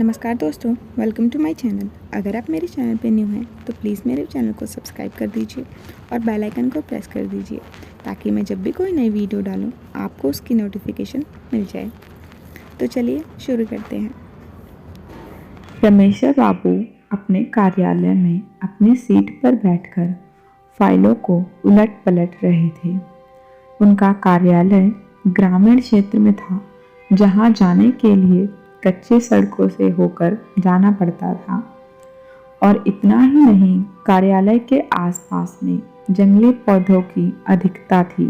नमस्कार दोस्तों, welcome to my channel. अगर आप मेरे चैनल पे न्यू हैं तो प्लीज़ मेरे चैनल को सब्सक्राइब कर दीजिए और बेल आइकन को प्रेस कर दीजिए ताकि मैं जब भी कोई नई वीडियो डालूं आपको उसकी नोटिफिकेशन मिल जाए। तो चलिए शुरू करते हैं। रमेश बाबू अपने कार्यालय में अपनी सीट पर बैठकर फाइलों को उलट पलट रहे थे। उनका कार्यालय ग्रामीण क्षेत्र में था, जहां जाने के लिए कच्ची सड़कों से होकर जाना पड़ता था। और इतना ही नहीं, कार्यालय के आसपास में जंगली पौधों की अधिकता थी।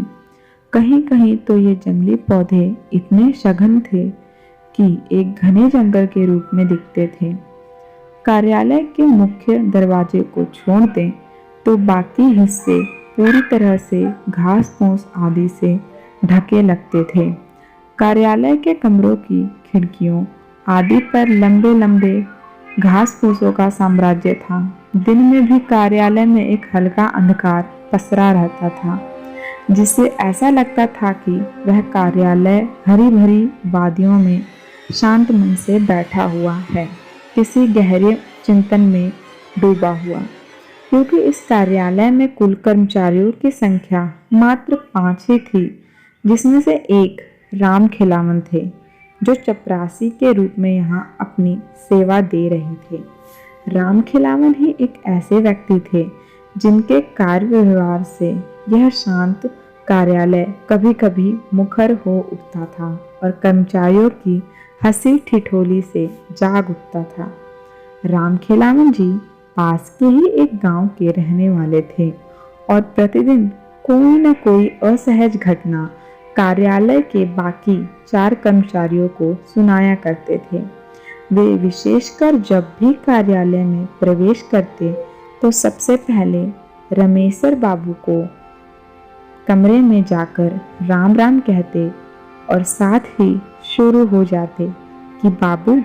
कहीं कहीं तो ये जंगली पौधे इतने सघन थे कि एक घने जंगल के रूप में दिखते थे। कार्यालय के मुख्य दरवाजे को छोड़ दें तो बाकी हिस्से पूरी तरह से घास फूस आदि से ढके लगते थे। कार्यालय के कमरों की खिड़कियों आदि पर लंबे लंबे घास फूसों का साम्राज्य था। दिन में भी कार्यालय में एक हल्का अंधकार पसरा रहता था, जिससे ऐसा लगता था कि वह कार्यालय हरी भरी वादियों में शांत मन से बैठा हुआ है, किसी गहरे चिंतन में डूबा हुआ। क्योंकि इस कार्यालय में कुल कर्मचारियों की संख्या मात्र 5 ही थी, जिसमें से एक राम खिलावन थे, जो चपरासी के रूप में यहाँ अपनी सेवा दे रहे थे। राम खिलावन ही एक ऐसे व्यक्ति थे जिनके कार्य व्यवहार से यह शांत कार्यालय कभी कभी मुखर हो उठता था और कर्मचारियों की हंसी ठिठोली से जाग उठता था। राम खिलावन जी पास के ही एक गांव के रहने वाले थे और प्रतिदिन कोई न कोई असहज घटना कार्यालय के बाकी 4 कर्मचारियों को सुनाया करते थे। वे विशेषकर जब भी कार्यालय में प्रवेश करते तो सबसे पहले रमेशर बाबू को कमरे में जाकर राम राम कहते और साथ ही शुरू हो जाते कि बाबू,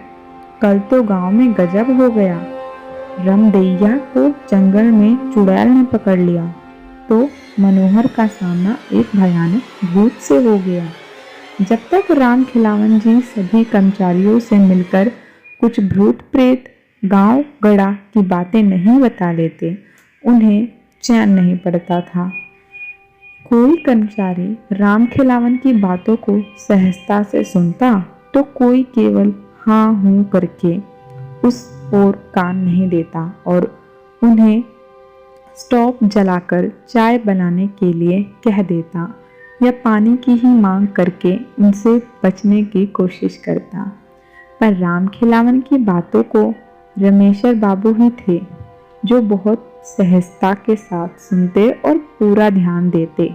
कल तो गांव में गजब हो गया। रमदैया को जंगल में चुड़ैल ने पकड़ लिया तो मनोहर का सामना एक भयानक भूत से हो गया। जब तक राम खिलावन जी सभी कर्मचारियों से मिलकर कुछ भूत प्रेत गांव गड़ा की बातें नहीं बता लेते, उन्हें चैन नहीं पड़ता था। कोई कर्मचारी राम खिलावन की बातों को सहजता से सुनता तो कोई केवल हाँ हूँ करके उस ओर कान नहीं देता और उन्हें स्टोव जलाकर चाय बनाने के लिए कह देता या पानी की ही मांग करके उनसे बचने की कोशिश करता। पर राम खिलावन की बातों को रमेशर बाबू ही थे जो बहुत सहजता के साथ सुनते और पूरा ध्यान देते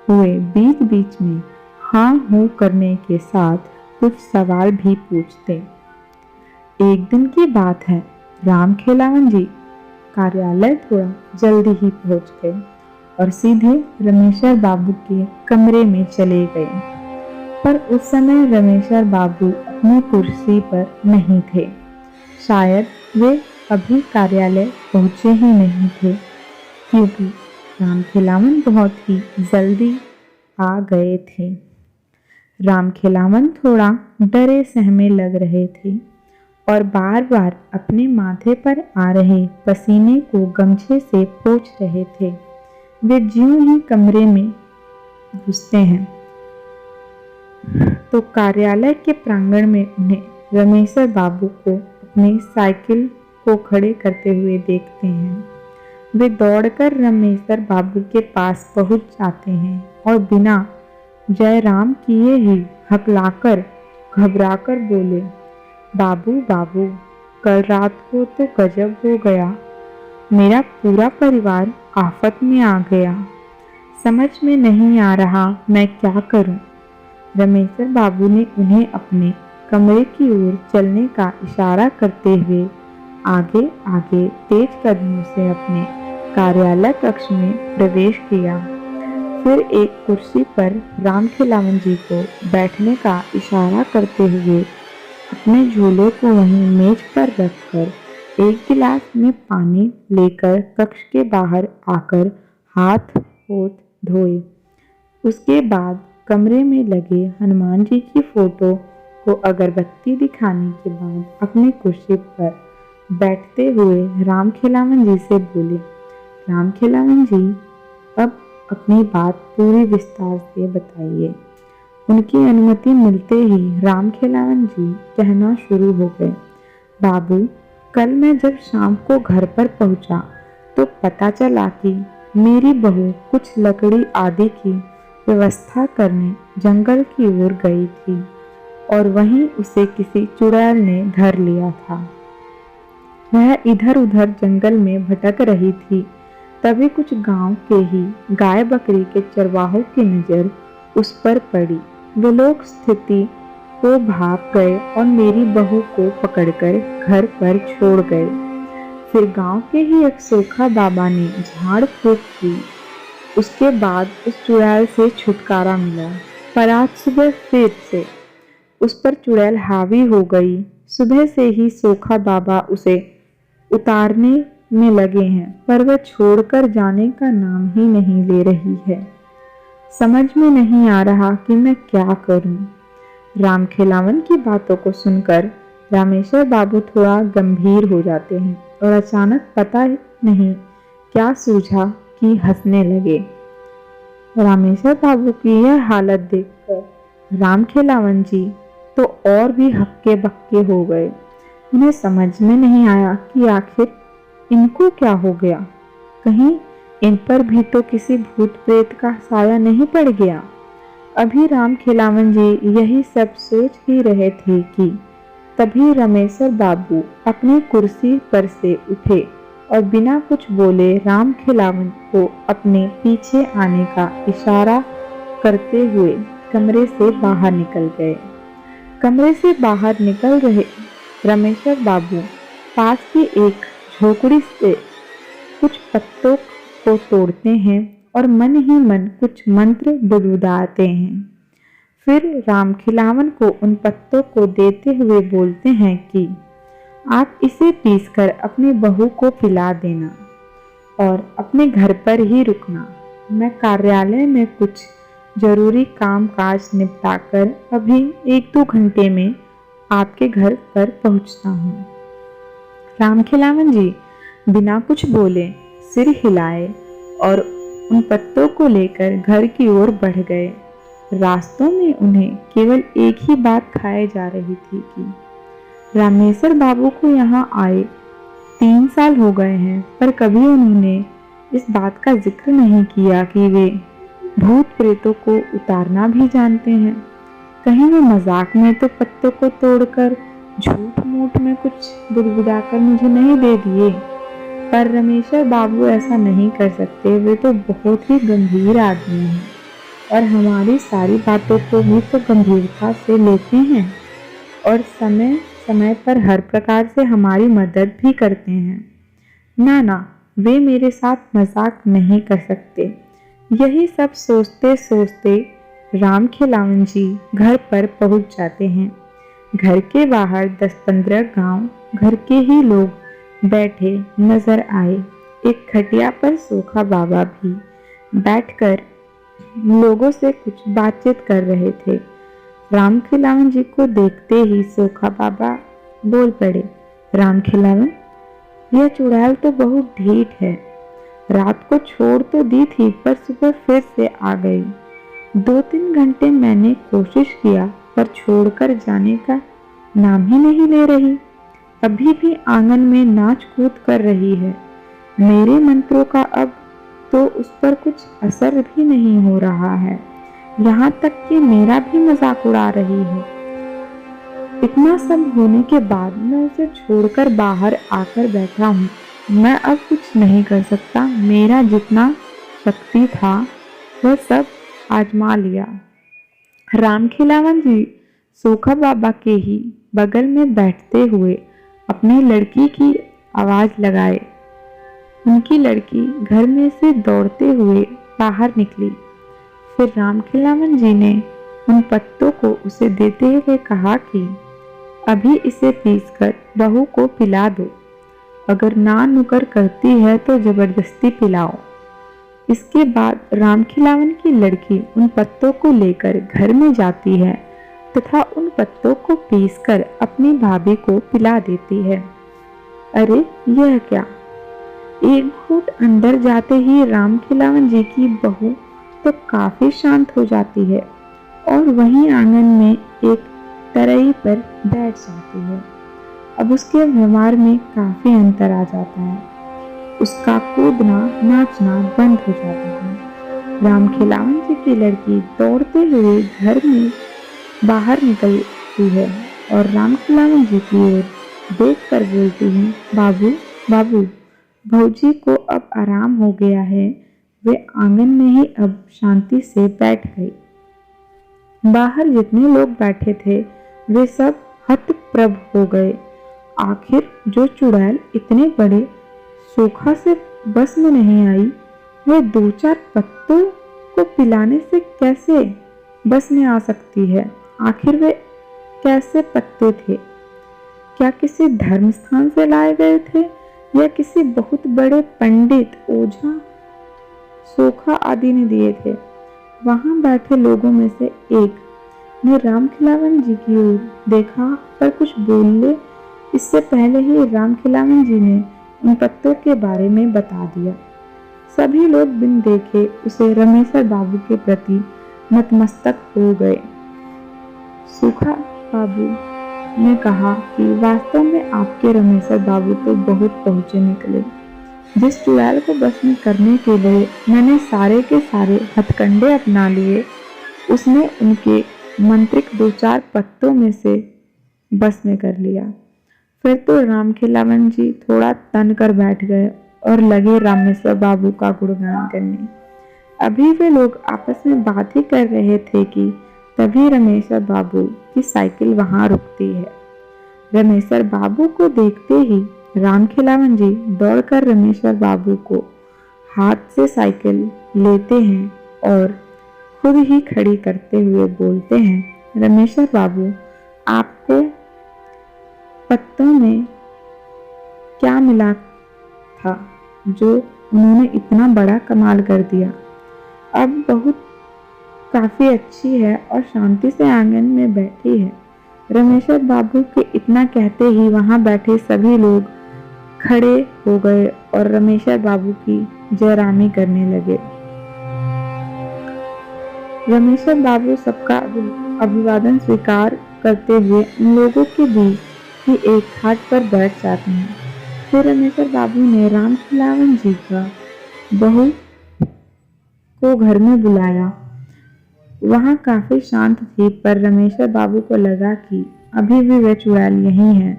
हुए बीच बीच में हाँ हूँ करने के साथ कुछ सवाल भी पूछते। एक दिन की बात है, राम खिलावन जी कार्यालय थोड़ा जल्दी ही पहुंच गए और सीधे रमेशर बाबू के कमरे में चले गए। पर उस समय रमेशर बाबू अपनी कुर्सी पर नहीं थे। शायद वे अभी कार्यालय पहुंचे ही नहीं थे, क्योंकि राम खिलावन बहुत ही जल्दी आ गए थे। राम खिलावन थोड़ा डरे सहमे लग रहे थे और बार बार अपने माथे पर आ रहे पसीने को गमछे से पोंछ रहे थे। वे ज्यों ही कमरे में घुसते हैं तो कार्यालय के प्रांगण में उन्हें रमेशर बाबू को अपनी साइकिल को खड़े करते हुए देखते हैं। वे दौड़कर रमेशर बाबू के पास पहुंच जाते हैं और बिना जयराम किए ही हकलाकर घबराकर बोले, बाबू बाबू, कल रात को तो गजब हो गया। मेरा पूरा परिवार आफत में आ गया। समझ में नहीं आ रहा मैं क्या करूं। रमेशर बाबू ने उन्हें अपने कमरे की ओर चलने का इशारा करते हुए आगे आगे तेज कदमों से अपने कार्यालय कक्ष में प्रवेश किया। फिर एक कुर्सी पर राम खिलावन जी को बैठने का इशारा करते हुए अपने झोले को वहीं मेज पर रखकर एक गिलास में पानी लेकर कक्ष के बाहर आकर हाथ होठ धोए। उसके बाद कमरे में लगे हनुमान जी की फोटो को अगरबत्ती दिखाने के बाद अपनी कुर्सी पर बैठते हुए रामखेलावन जी से बोले, रामखेलावन जी, अब अपनी बात पूरी विस्तार से बताइए। उनकी अनुमति मिलते ही रामखेलावन जी कहना शुरू हो गए, बाबू, कल मैं जब शाम को घर पर पहुंचा तो पता चला कि मेरी बहू कुछ लकड़ी आदि की व्यवस्था करने जंगल की ओर गई थी और वहीं उसे किसी चुड़ैल ने धर लिया था। वह इधर उधर जंगल में भटक रही थी। तभी कुछ गांव के ही गाय बकरी के चरवाहों की नजर उस पर पड़ी। वे लोग स्थिति को भाग गए और मेरी बहू को पकड़कर घर पर छोड़ गए। फिर गांव के ही एक सोखा बाबा ने झाड़ फूंक की। उसके बाद उस चुड़ैल से छुटकारा मिला, पर आज सुबह फिर से उस पर चुड़ैल हावी हो गई। सुबह से ही सोखा बाबा उसे उतारने में लगे हैं, पर वह छोड़कर जाने का नाम ही नहीं ले रही है। समझ में नहीं आ रहा कि मैं क्या करूं। रामखेलावन की बातों को सुनकर रामेश्वर बाबू थोड़ा गंभीर हो जाते हैं और अचानक पता नहीं क्या सूझा कि हंसने लगे। रामेश्वर बाबू की यह हालत देखकर रामखेलावन जी तो और भी हक्के बक्के हो गए। उन्हें समझ में नहीं आया कि आखिर इनको क्या हो गया। कहीं इन पर भी तो किसी भूत प्रेत का साया नहीं पड़ गया। अभी रामखेलावन जी यही सब सोच ही रहे थे कि तभी रामेश्वर बाबू अपनी कुर्सी पर से उठे और बिना कुछ बोले रामखेलावन को अपने पीछे आने का इशारा करते हुए कमरे से बाहर निकल गए। कमरे से बाहर निकल रहे रामेश्वर बाबू पास की एक झोपड़ी से कुछ पत्तों को तोड़ते हैं और मन ही मन कुछ मंत्र बुदबुदाते हैं। फिर रामखेलावन को उन पत्तों को देते हुए बोलते हैं कि आप इसे पीसकर अपनी बहू को पिला देना और अपने घर पर ही रुकना। मैं कार्यालय में कुछ जरूरी काम काज निपटाकर अभी 1-2 घंटे में आपके घर पर पहुंचता हूँ। रामखेलावन जी बिना कुछ बोले सिर हिलाए और उन पत्तों को लेकर घर की ओर बढ़ गए। रास्तों में उन्हें केवल एक ही बात खाए जा रही थी कि रामेश्वर बाबू को यहाँ आए 3 साल हो गए हैं, पर कभी उन्होंने इस बात का जिक्र नहीं किया कि वे भूत प्रेतों को उतारना भी जानते हैं। कहीं वे मजाक में तो पत्तों को तोड़कर झूठ मूठ में कुछ बुदबुदाकर मुझे नहीं दे दिए, पर रामेश्वर बाबू ऐसा नहीं कर सकते। वे तो बहुत ही गंभीर आदमी हैं और हमारी सारी बातों को भी तो गंभीरता से लेते हैं और समय समय पर हर प्रकार से हमारी मदद भी करते हैं। ना ना, वे मेरे साथ मजाक नहीं कर सकते। यही सब सोचते सोचते रामखेलावन जी घर पर पहुंच जाते हैं। घर के बाहर 10-15 गांव घर के ही लोग बैठे नजर आए। एक खटिया पर सोखा बाबा भी बैठकर लोगों से कुछ बातचीत कर रहे थे। रामखेलावन जी को देखते ही सोखा बाबा बोल पड़े, रामखेलावन, यह चुड़ैल तो बहुत ढीठ है। रात को छोड़ तो दी थी, पर सुबह फिर से आ गई। 2-3 घंटे मैंने कोशिश किया, पर छोड़कर जाने का नाम ही नहीं ले रही। अभी भी आंगन में नाच कूद कर रही है। मेरे मंत्रों का अब तो उस पर कुछ असर भी नहीं हो रहा है, यहाँ तक कि मेरा भी मजाक उड़ा रही है। इतना सब होने के बाद मैं उसे छोड़कर बाहर आकर बैठा हूँ। मैं अब कुछ नहीं कर सकता। मेरा जितना शक्ति था वह सब आजमा लिया। रामखेलावन जी सोखा बाबा के ही बगल में बैठते हुए अपनी लड़की की आवाज लगाए। उनकी लड़की घर में से दौड़ते हुए बाहर निकली। फिर रामखेलावन जी ने उन पत्तों को उसे देते हुए कहा कि अभी इसे पीसकर बहू को पिला दो। अगर ना नुकर करती है तो जबरदस्ती पिलाओ। इसके बाद रामखेलावन की लड़की उन पत्तों को लेकर घर में जाती है तथा उन पत्तों को पीसकर अपनी भाभी को पिला देती है। अरे यह क्या! एक घूंट अंदर जाते ही राम खिलावन जी की बहू तो काफी शांत हो जाती है और वहीं आंगन में एक तरई पर बैठ जाती है। अब उसके व्यवहार में काफी अंतर आ जाता है। उसका कूदना नाचना बंद हो जाता है। राम खिलावन जी की लड़की दौड़ते हुए घर में बाहर निकलती है और राम खिलावन जी की ओर देख कर बोलती है, बाबू बाबू, भौजी को अब आराम हो गया है। वे आंगन में ही अब शांति से बैठ गई। बाहर जितने लोग बैठे थे वे सब हतप्रभ हो गए। आखिर जो चुड़ैल इतने बड़े सूखा से बस में नहीं आई, वे दो चार पत्तों को पिलाने से कैसे बस में आ सकती है? आखिर वे कैसे पत्ते थे? क्या किसी धर्म स्थान से लाए गए थे या किसी बहुत बड़े पंडित, ओझा, सोखा आदि ने दिए थे? वहां बैठे लोगों में से एक ने राम खिलावन जी की ओर देखा पर कुछ बोले इससे पहले ही राम खिलावन जी ने उन पत्तों के बारे में बता दिया। सभी लोग बिन देखे उसे रमेशर बाबू के प्रति नतमस्तक हो गए। सूखा बाबू ने कहा कि वास्तव में आपके रमेशर बाबू तो बहुत पहुंचे निकले। जिस चुड़ैल को बस में करने के लिए मैंने सारे के सारे हथकंडे अपना लिए, उसने उनके मंत्रिक दो चार पत्तों में से बस में कर लिया। फिर तो राम खिलावन जी थोड़ा तन कर बैठ गए और लगे रामेश्वर बाबू का गुणगान करने। अभी वे लोग आपस में बात ही कर रहे थे कि तभी रमेश्वर बाबू की साइकिल वहां रुकती है। रमेश्वर बाबू को देखते ही राम खिलावन जी दौड़कर रमेश्वर बाबू को हाथ से साइकिल लेते हैं और खुद ही खड़ी करते हुए बोलते हैं, रमेश्वर बाबू, आपको पत्तों में क्या मिला था जो उन्होंने इतना बड़ा कमाल कर दिया? अब बहुत काफी अच्छी है और शांति से आंगन में बैठी है। रमेश्वर बाबू के इतना कहते ही वहां बैठे सभी लोग खड़े हो गए और रमेश्वर बाबू की जयरामी करने लगे। रमेश्वर बाबू सबका अभिवादन स्वीकार करते हुए उन लोगों के बीच ही एक खाट पर बैठ जाते हैं। फिर रमेश्वर बाबू ने राम खिलावन जी का बहू को घर में बुलाया। वहां काफी शांत थी पर रमेश्वर बाबू को लगा कि अभी भी वह चुड़ैल यहीं है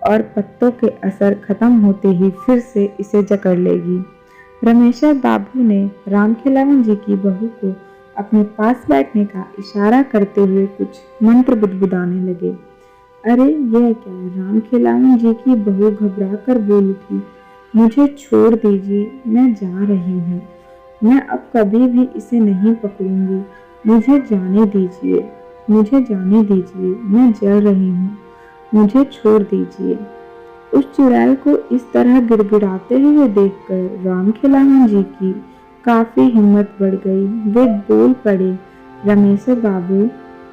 और पत्तों के असर खत्म होते ही फिर से इसे जकड़ लेगी। रमेश्वर बाबू ने राम खिलावन जी की बहू को अपने पास बैठने का इशारा करते हुए कुछ मंत्र बुदबुदाने लगे। अरे यह क्या! राम खिलावन जी की बहू घबरा कर बोल उठी, मुझे छोड़ दीजिए, मैं जा रही हूँ। मैं अब कभी भी इसे नहीं पकड़ूंगी। मुझे जाने दीजिए, मुझे जाने दीजिए, मैं जल रही हूँ, मुझे छोड़ दीजिए। उस चुड़ैल को इस तरह गिड़गिड़ाते हुए देखकर राम खिलावन जी की काफी हिम्मत बढ़ गई। वे बोल पड़े, रमेश्वर बाबू,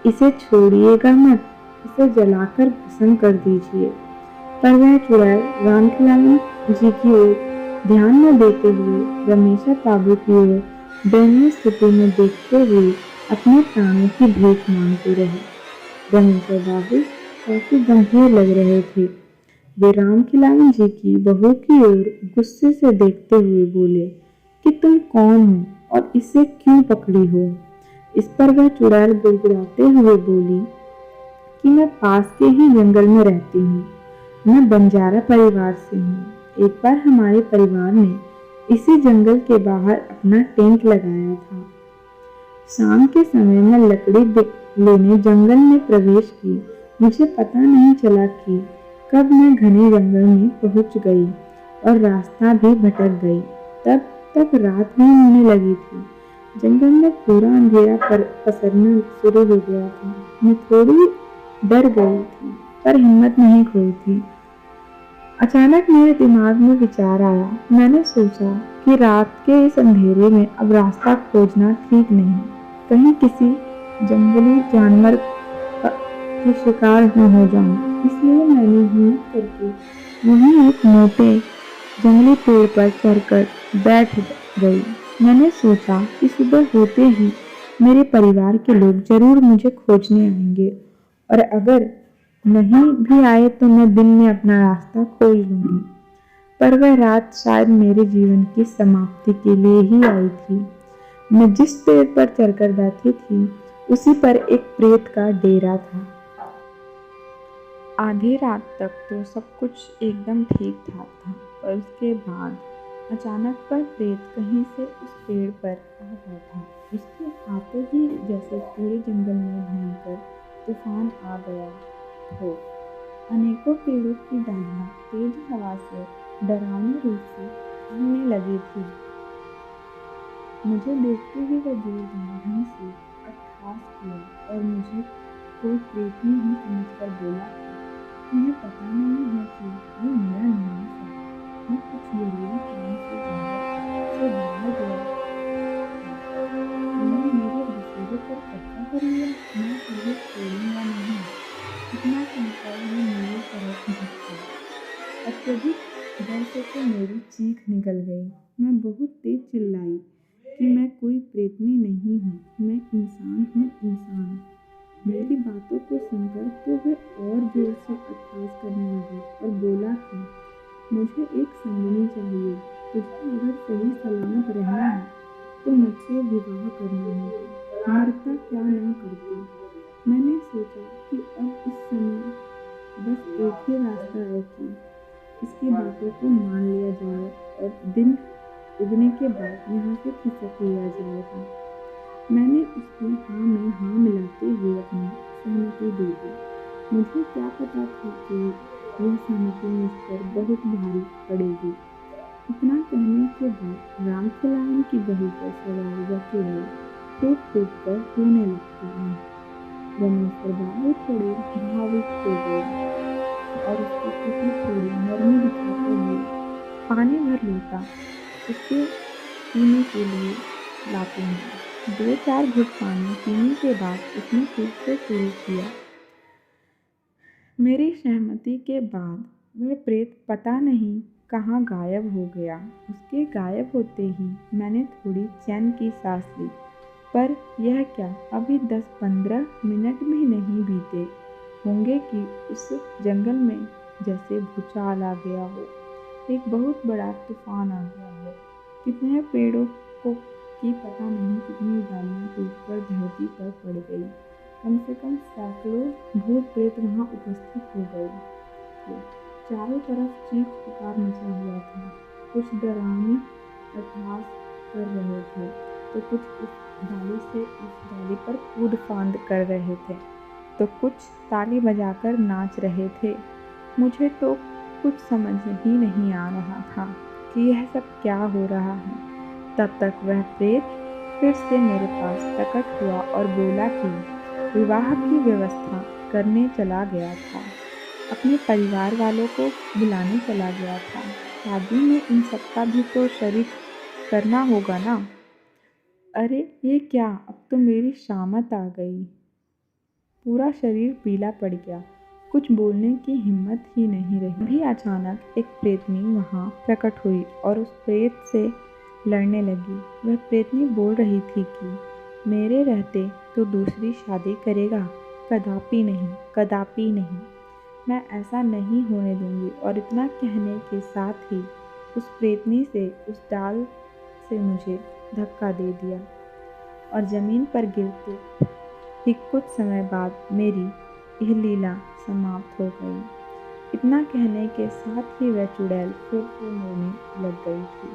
इसे छोड़िएगा मत, इसे जलाकर भस्म कर दीजिए। पर वह चुड़ैल राम खिलावन जी की ओर ध्यान न देते हुए रमेश्वर बाबू की ओर दयनीय स्थिति में देखते हुए अपने प्राणों की भीख मांगते रहे। रमेश्वर बाबू काफी गंभीर लग रहे थे। वे राम खिलावन जी की बहू की ओर गुस्से से देखते हुए बोले कि तुम कौन हो और इसे क्यों पकड़ी हो? इस पर वह चुड़ैल गिड़गिड़ाते हुए बोली कि मैं पास के ही जंगल में रहती हूँ, मैं बंजारा परिवार से हूँ। एक बार हमारे परिवार ने इसी जंगल के बाहर अपना टेंट लगाया था। शाम के समय में लकड़ी लेने जंगल में प्रवेश की। मुझे पता नहीं चला कि कब मैं घने जंगल में पहुंच गई और रास्ता भी भटक गई। तब तक रात भी होने लगी थी। जंगल में पूरा अंधेरा पसरना शुरू हो गया था। मैं थोड़ी डर गई थी पर हिम्मत नहीं खोई थी। अचानक मेरे दिमाग में विचार आया। मैंने सोचा कि रात के इस अंधेरे में अब रास्ता खोजना ठीक नहीं। कहीं किसी जंगली जानवर के शिकार न हो जाऊं, इसलिए मैंने हिम्मत करके वहीं एक मोटे जंगली पेड़ पर चढ़कर बैठ गई। मैंने सोचा कि सुबह होते ही मेरे परिवार के लोग जरूर मुझे खोजने आएंगे और अगर नहीं भी आए तो मैं दिन में अपना रास्ता खोज लूंगी। पर वह रात शायद मेरे जीवन की समाप्ति के लिए ही आई थी। मैं जिस पेड़ पर चढ़कर बैठी थी उसी पर एक प्रेत का डेरा था। आधी रात तक तो सब कुछ एकदम ठीक ठाक था, पर उसके बाद अचानक वह प्रेत कहीं से उस पेड़ पर आ बैठा। उसके आते ही जैसे पूरे जंगल में भयंकर तूफान आ गया हो। अनेकों पेड़ों की डालियां तेज हवा से डरावनी रूप से हिलने लगी थी। मुझे देखते ही वह जोरदार ढंग से अट्टहास किया और मुझे कोई प्रेतनी ही समझकर बोला, तुम्हें पता नहीं है कि ये मेरा निवास है। मैं कुछ जरूरी काम से जंगल से बाहर गया था। तुमने मेरे बसेरे पर कब्जा कर लिया। मैं तुझे छोड़ूंगा नहीं। इतना कहकर वो मेरी तरफ झुका। अत्यधिक डर से तो मेरी चीख निकल गई। मैं बहुत तेज चिल्लाई कि मैं कोई प्रेतनी नहीं हूँ, मैं इंसान हूँ, इंसान। मेरी बातों को सुनकर तो वह और जोर से अट्टहास करने लगा और बोला कि मुझे एक संगनी चाहिए। तुझे अगर सही सलामत रहना है तो मुझसे विवाह करना होगा, मरता क्या ना करता। मैंने सोचा कि अब इस समय बस एक ही रास्ता है कि इसकी बातों को मान लिया जाए और दिन उगने के बाद यहाँ से खिसक लिया जाएगा। मैंने उसकी हाँ में हाँ मिलाते हुए अपनी सहमति दे दी। मुझे क्या पता था कि यह सहमति मुझ पर बहुत भारी पड़ेगी। इतना कहने के बाद राम खिलावन की बहू पर सवार वह चुड़ैल फूट फूट कर रोने लगती है। रमेश्वर बाबू थोड़े भावुक हो गए और उसके प्रति थोड़ी नरमी दिखाते हुए पानी भर लोटा उसके पीने के लिए लाते हैं। 2-4 घुट पानी पीने के बाद उसने फिर से शुरू किया। मेरी सहमति के बाद वह प्रेत पता नहीं कहाँ गायब हो गया। उसके गायब होते ही मैंने थोड़ी चैन की सांस ली। पर यह क्या, अभी 10-15 मिनट भी नहीं बीते होंगे कि उस जंगल में जैसे भूचाल आ गया हो, एक बहुत बड़ा तूफान आ गया हो। कितने पेड़ों को की पता नहीं कितनी डालियां टूटकर धरती पर पड़ गई। कम से कम सैकड़ों भूत प्रेत वहां उपस्थित हो गए थे। चारों तरफ चीख पुकार मचा हुआ था। कुछ डरावनी अट्टहास कर रहे थे तो कुछ उस डाली से उस डाली पर कूद फांद कर रहे थे तो कुछ ताली बजाकर नाच रहे थे। मुझे तो कुछ समझ ही नहीं आ रहा था कि यह सब क्या हो रहा है। तब तक वह प्रेत फिर से मेरे पास प्रकट हुआ और बोला कि विवाह की व्यवस्था करने चला गया था, अपने परिवार वालों को बुलाने चला गया था। शादी में इन सबका भी तो शरीक करना होगा ना। अरे ये क्या, अब तो मेरी शामत आ गई। पूरा शरीर पीला पड़ गया, कुछ बोलने की हिम्मत ही नहीं रही। भी अचानक एक प्रेतनी वहाँ प्रकट हुई और उस प्रेत से लड़ने लगी। वह प्रेतनी बोल रही थी कि मेरे रहते तो दूसरी शादी करेगा, कदापि नहीं, कदापि नहीं। मैं ऐसा नहीं होने दूंगी। और इतना कहने के साथ ही उस प्रेतनी से उस डाल से मुझे धक्का दे दिया और ज़मीन पर गिरते ही कुछ समय बाद मेरी यह लीला समाप्त हो गई। इतना कहने के साथ ही वह चुड़ैल फिर से रोने लग गई थी।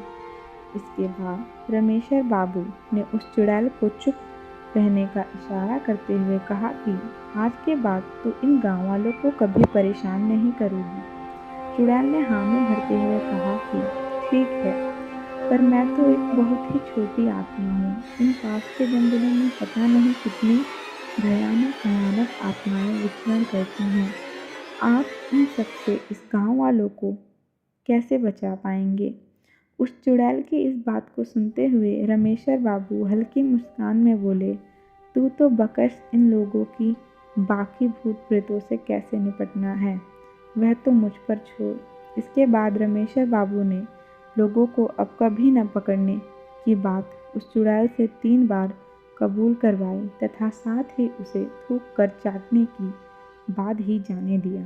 इसके बाद रमेश्वर बाबू ने उस चुड़ैल को चुप रहने का इशारा करते हुए कहा कि आज के बाद तू इन गाँव वालों को कभी परेशान नहीं करेगी। चुड़ैल ने हाँ में भरते हुए कहा कि ठीक है, पर मैं तो एक बहुत ही छोटी आत्मा हूँ। इन पास के जंगलों में पता नहीं कितनी भयानक आत्माएं विचरण करती हैं। आप इन सबसे इस गांव वालों को कैसे बचा पाएंगे? उस चुड़ैल की इस बात को सुनते हुए रमेश्वर बाबू हल्की मुस्कान में बोले, तू तो बकस इन लोगों की बाकी भूत प्रेतों से कैसे निपटना है वह तो मुझ पर छोड़। इसके बाद रमेश्वर बाबू ने लोगों को अब कभी न पकड़ने की बात उस चुड़ैल से 3 बार कबूल करवाई तथा साथ ही उसे थूक कर चाटने की बात ही जाने दिया।